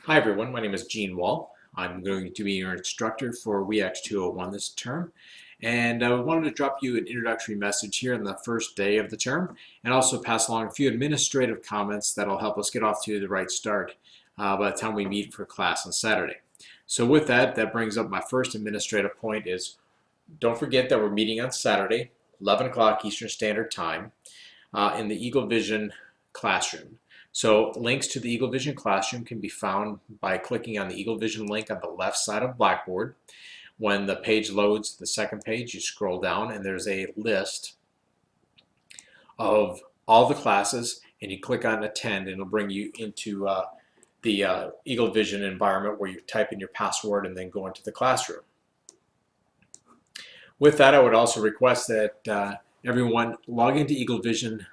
Hi everyone, my name is Gene Wall. I'm going to be your instructor for WEAX 201 this term, and I wanted to drop you an introductory message here on the first day of the term and also pass along a few administrative comments that'll help us get off to the right start by the time we meet for class on Saturday. So with that, that brings up my first administrative point is don't forget that we're meeting on Saturday, 11 o'clock Eastern Standard Time in the Eagle Vision classroom. So links to the Eagle Vision classroom can be found by clicking on the Eagle Vision link on the left side of Blackboard. When the page loads, the second page, you scroll down and there's a list of all the classes, and you click on attend and it'll bring you into the Eagle Vision environment where you type in your password and then go into the classroom. With that, I would also request that everyone log into Eagle Vision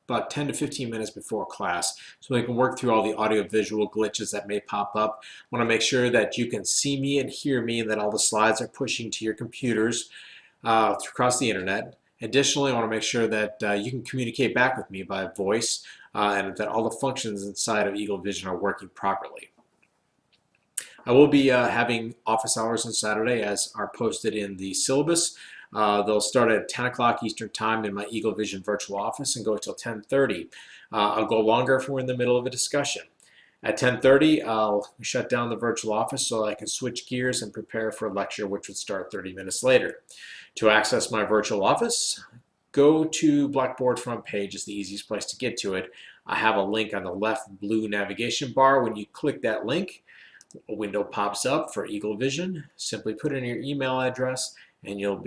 about 10 to 15 minutes before class so we can work through all the audio-visual glitches that may pop up. I want to make sure that you can see me and hear me and that all the slides are pushing to your computers across the internet. Additionally, I want to make sure that you can communicate back with me by voice and that all the functions inside of Eagle Vision are working properly. I will be having office hours on Saturday as are posted in the syllabus. They'll start at 10 o'clock Eastern Time in my Eagle Vision virtual office and go until 10:30. I'll go longer if we're in the middle of a discussion. At 10:30, I'll shut down the virtual office so I can switch gears and prepare for a lecture which would start 30 minutes later. To access my virtual office, go to Blackboard front page is the easiest place to get to it. I have a link on the left blue navigation bar. When you click that link, a window pops up for Eagle Vision. Simply put in your email address and you'll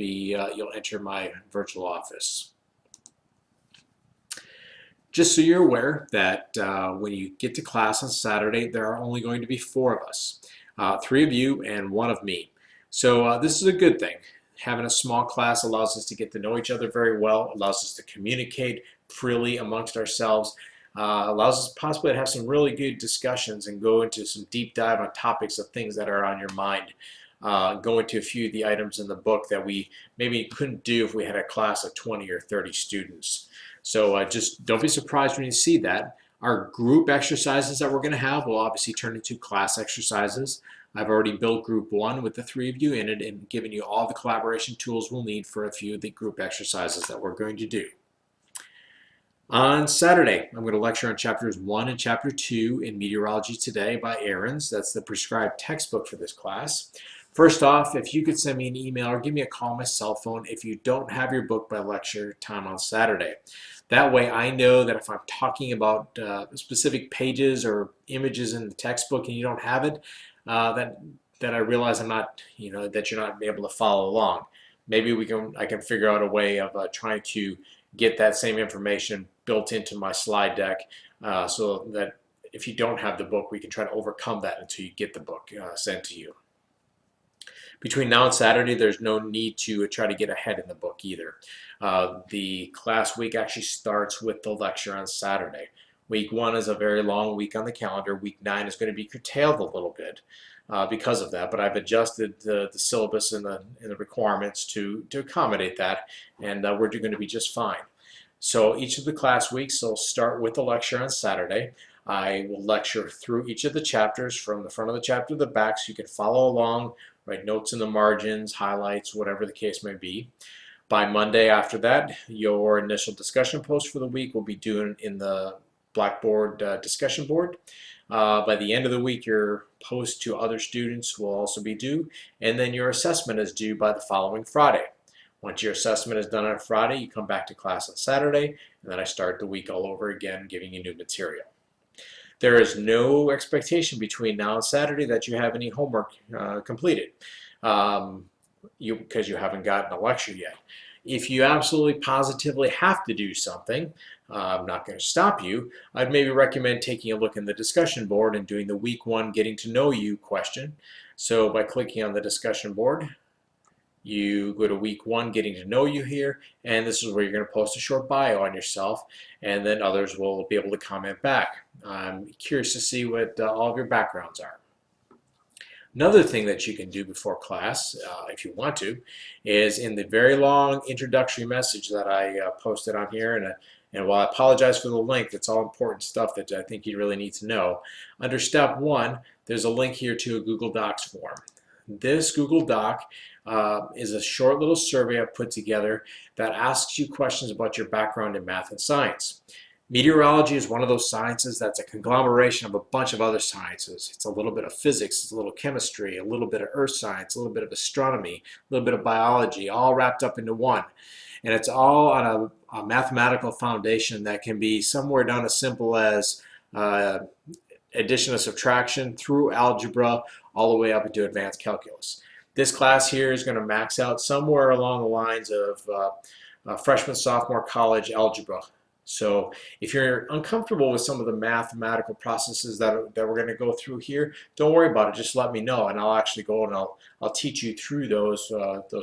enter my virtual office. Just so you're aware that when you get to class on Saturday, there are only going to be 4 of us, 3 of you and 1 of me. So this is a good thing. Having a small class allows us to get to know each other very well, allows us to communicate freely amongst ourselves, allows us possibly to have some really good discussions and go into some deep dive on topics of things that are on your mind. Go into a few of the items in the book that we maybe couldn't do if we had a class of 20 or 30 students. So just don't be surprised when you see that. Our group exercises that we're going to have will obviously turn into class exercises. I've already built group 1 with the 3 of you in it and given you all the collaboration tools we'll need for a few of the group exercises that we're going to do. On Saturday, I'm going to lecture on chapters 1 and chapter 2 in Meteorology Today by Aaron's. That's the prescribed textbook for this class. First off, if you could send me an email or give me a call on my cell phone if you don't have your book by lecture time on Saturday. That way I know that if I'm talking about specific pages or images in the textbook and you don't have it, that I realize I'm not, that you're not able to follow along. Maybe I can figure out a way of trying to get that same information built into my slide deck so that if you don't have the book, we can try to overcome that until you get the book sent to you. Between now and Saturday, there's no need to try to get ahead in the book either. The class week actually starts with the lecture on Saturday. Week 1 is a very long week on the calendar. Week 9 is going to be curtailed a little bit because of that, but I've adjusted the syllabus and the requirements to accommodate that, and we're going to be just fine. So each of the class weeks will start with the lecture on Saturday. I will lecture through each of the chapters from the front of the chapter to the back so you can follow along, write notes in the margins, highlights, whatever the case may be. By Monday after that, your initial discussion post for the week will be due in the Blackboard discussion board. By the end of the week, your post to other students will also be due, and then your assessment is due by the following Friday. Once your assessment is done on Friday, you come back to class on Saturday, and then I start the week all over again, giving you new material. There is no expectation between now and Saturday that you have any homework completed because you haven't gotten a lecture yet. If you absolutely positively have to do something, I'm not going to stop you. I'd maybe recommend taking a look in the discussion board and doing the week 1 getting to know you question. So by clicking on the discussion board, you go to week 1 getting to know you here, and this is where you're going to post a short bio on yourself, and then others will be able to comment back. I'm curious to see what all of your backgrounds are. Another thing that you can do before class, if you want to, is in the very long introductory message that I posted on here, and And while I apologize for the length, it's all important stuff that I think you really need to know. Under step 1, there's a link here to a Google Docs form. This Google Doc is a short little survey I've put together that asks you questions about your background in math and science. Meteorology is one of those sciences that's a conglomeration of a bunch of other sciences. It's a little bit of physics, it's a little chemistry, a little bit of earth science, a little bit of astronomy, a little bit of biology, all wrapped up into one. And it's all on a mathematical foundation that can be somewhere down as simple as addition and subtraction through algebra all the way up into advanced calculus. This class here is going to max out somewhere along the lines of freshman, sophomore college algebra. So if you're uncomfortable with some of the mathematical processes that we're going to go through here, don't worry about it. Just let me know, and I'll actually go and I'll teach you through those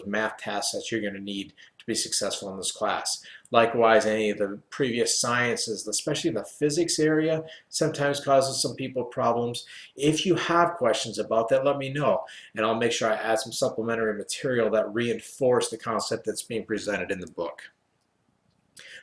math tasks that you're going to need to be successful in this class. Likewise, any of the previous sciences, especially the physics area, sometimes causes some people problems. If you have questions about that, let me know, and I'll make sure I add some supplementary material that reinforce the concept that's being presented in the book.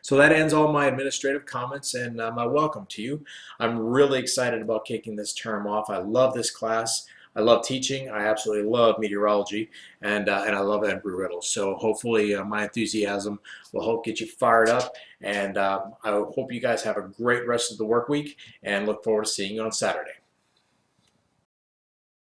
So that ends all my administrative comments and my welcome to you. I'm really excited about kicking this term off. I love this class. I love teaching. I absolutely love meteorology, and I love Embry Riddle. So hopefully my enthusiasm will help get you fired up, and I hope you guys have a great rest of the work week, and look forward to seeing you on Saturday.